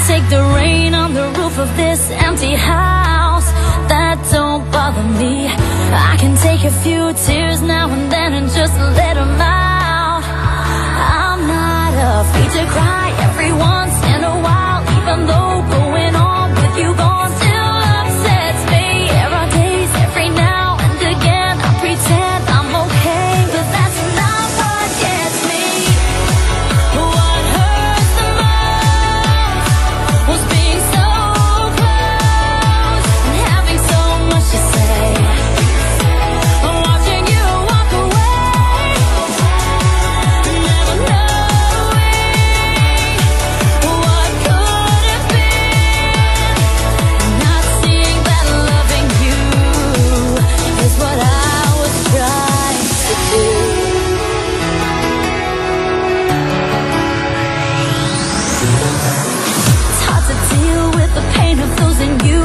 take the rain on the roof of this empty house. That don't bother me. I can take a few tears now and then and just let them out. I'm not afraid to cry every once in a while, even though going on with you gone still upsets me. There are days every now and again I pretend I'm okay, but that's not what gets me. What hurts the most was being so close and having so much to say. Watching you walk away, never knowing what could have been. Not seeing that loving you is what I was trying to do. It's hard to deal with the pain of losing you